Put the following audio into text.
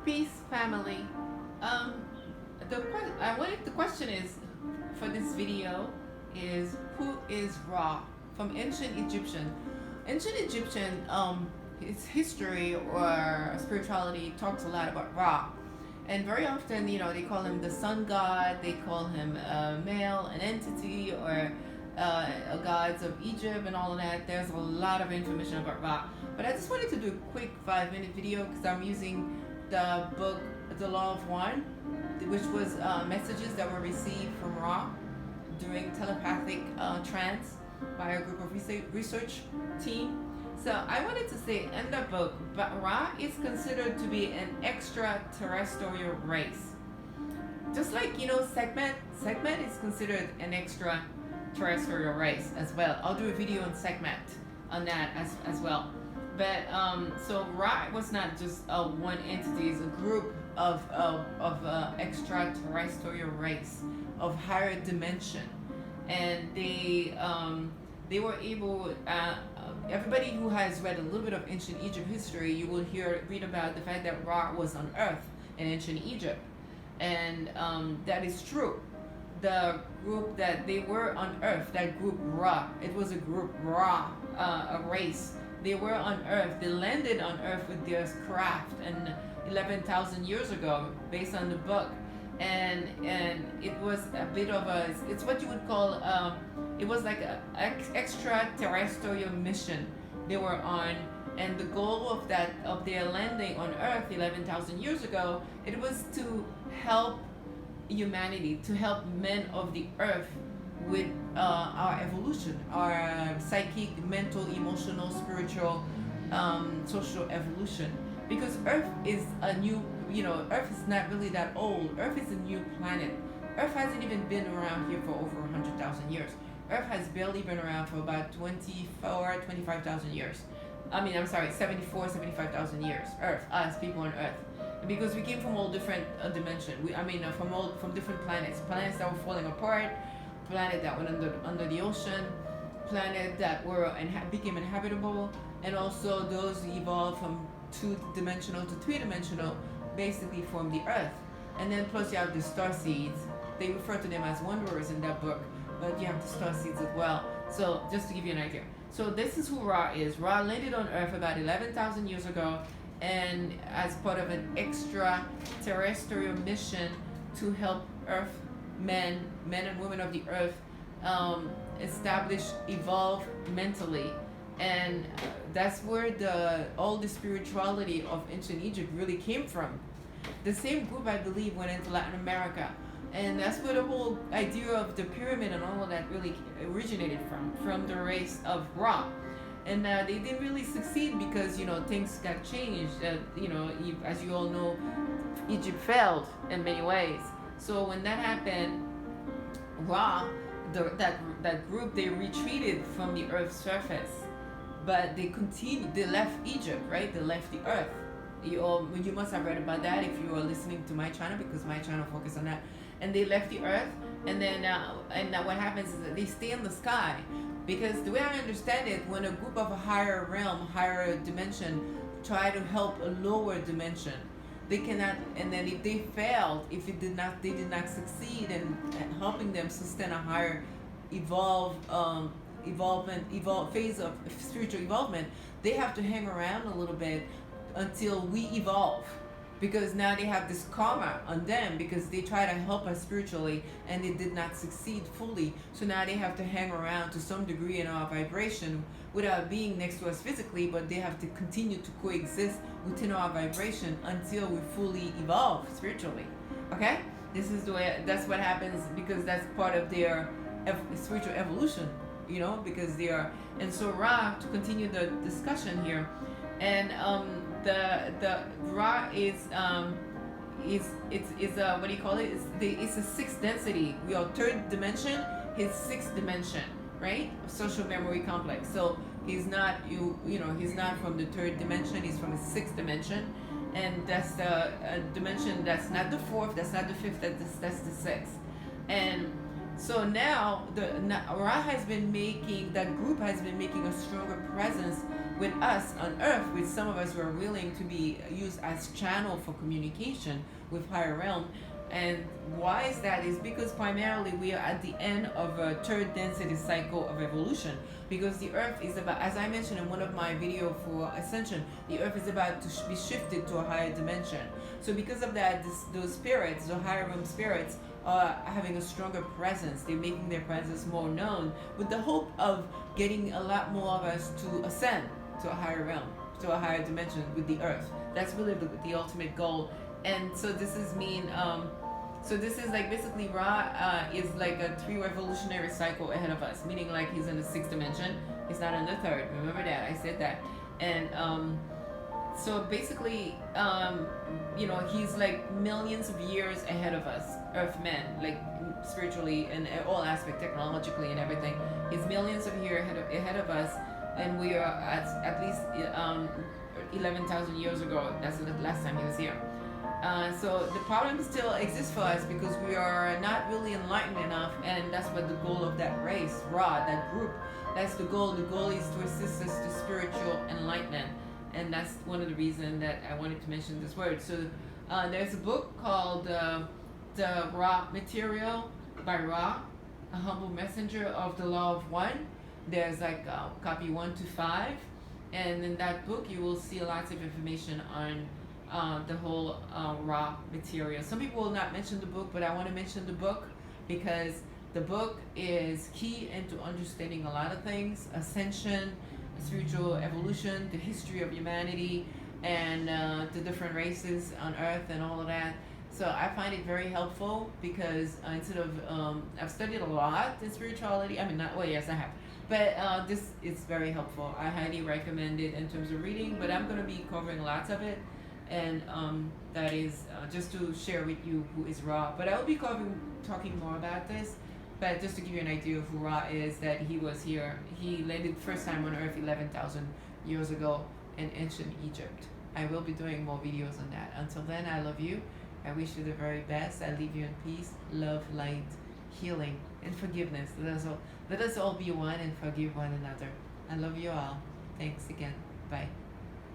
Peace, family. Um, the question is for this video is who is Ra from ancient Egyptian. Ancient Egyptian, its history or spirituality talks a lot about Ra, and very often, they call him the sun god. They call him a male, an entity, or gods of Egypt and all of that. There's a lot of information about Ra, but I just wanted to do a quick 5-minute video because I'm using the book The Law of One, which was messages that were received from Ra during telepathic trance by a group of research team. So I wanted to say in the book, but Ra is considered to be an extraterrestrial race. Just like segment is considered an extraterrestrial race as well. I'll do a video on segment on that as well. But so Ra was not just one entity; it's a group of extraterrestrial race of higher dimension, and they were able. Everybody who has read a little bit of ancient Egypt history, you will read about the fact that Ra was on Earth in ancient Egypt, and that is true. The group that they were on Earth, that group Ra, it was a group Ra, a race. They were on Earth. They landed on Earth with their craft, and 11,000 years ago, based on the book, and it was a bit of it's what you would call it was like a extraterrestrial mission they were on, and the goal of their landing on Earth 11,000 years ago, it was to help humanity, to help men of the Earth with our evolution, our psychic, mental, emotional, spiritual, social evolution. Because Earth is a new, Earth is not really that old. Earth is a new planet. Earth hasn't even been around here for over 100,000 years. Earth has barely been around for about 25,000 years. I'm sorry, 75,000 years. Earth, us, people on Earth. Because we came from all different dimensions. From different planets. Planets that were falling apart, planet that went under the ocean, planet that became inhabitable, and also those evolved from 2-dimensional to 3-dimensional, basically from the Earth. And then plus you have the star seeds. They refer to them as wanderers in that book, but you have the star seeds as well. So just to give you an idea. So this is who Ra is. Ra landed on Earth about 11,000 years ago, and as part of an extraterrestrial mission to help Earth men and women of the Earth evolve mentally. And that's where all the spirituality of ancient Egypt really came from. The same group, I believe, went into Latin America, and that's where the whole idea of the pyramid and all of that really originated from the race of Ra. And they didn't really succeed because things got changed. As you all know, Egypt failed in many ways. So when that happened, Ra, that group, they retreated from the Earth's surface. But they left Egypt, right? They left the Earth. You must have read about that if you are listening to my channel, because my channel focuses on that. And they left the Earth, and then what happens is that they stay in the sky. Because the way I understand it, when a group of a higher realm, higher dimension, try to help a lower dimension, they cannot. And then if they failed, they did not succeed in helping them sustain a higher phase of spiritual evolvement, they have to hang around a little bit until we evolve, because now they have this karma on them because they try to help us spiritually and they did not succeed fully. So now they have to hang around to some degree in our vibration without being next to us physically, but they have to continue to coexist within our vibration until we fully evolve spiritually. Okay, that's what happens, because that's part of their spiritual evolution, because they are. And so Ra, to continue the discussion here, and the Ra is what do you call it? It's a 6th density. We are 3rd dimension. His 6th dimension, right? Social memory complex. So he's not he's not from the 3rd dimension. He's from the 6th dimension, and that's the dimension. That's not the 4th. That's not the 5th. That's the 6th. And so now Ra has been making, that group has been making a stronger presence with us on earth, with some of us who are willing to be used as channel for communication with higher realm. And why is that? Is because primarily we are at the end of a third density cycle of evolution. Because the earth is about, as I mentioned in one of my video for ascension, the earth is about to be shifted to a higher dimension. So because of that, those spirits, the higher realm spirits, are having a stronger presence. They're making their presence more known with the hope of getting a lot more of us to ascend to a higher realm, to a higher dimension with the earth. That's really the ultimate goal. And so this is so this is like basically Ra is like a 3 revolutionary cycle ahead of us, meaning like he's in the 6th dimension. He's not in the 3rd. Remember that, I said that. And so basically, he's like millions of years ahead of us, Earthmen, like spiritually and all aspects, technologically and everything. He's millions of years ahead of us, and we are at least 11,000 years ago. That's the last time he was here. So the problem still exists for us because we are not really enlightened enough, and that's what the goal of that race, Ra, that group, that's the goal. The goal is to assist us to spiritual enlightenment, and that's one of the reasons that I wanted to mention this word. So there's a book called The Ra Material by Ra, a humble messenger of the law of one. There's like copy 1 to 5, and in that book you will see lots of information on the whole Ra material. Some people will not mention the book, but I want to mention the book because the book is key into understanding a lot of things: ascension, spiritual evolution, the history of humanity, and the different races on Earth and all of that. So I find it very helpful because instead of I've studied a lot in spirituality. I mean, not well, yes, I have. But this is very helpful. I highly recommend it in terms of reading, but I'm going to be covering lots of it. And that is just to share with you who is Ra. But I will be talking more about this. But just to give you an idea of who Ra is, that he was here. He landed first time on Earth 11,000 years ago in ancient Egypt. I will be doing more videos on that. Until then, I love you. I wish you the very best. I leave you in peace, love, light, healing, and forgiveness. Let us all be one and forgive one another. I love you all. Thanks again. Bye.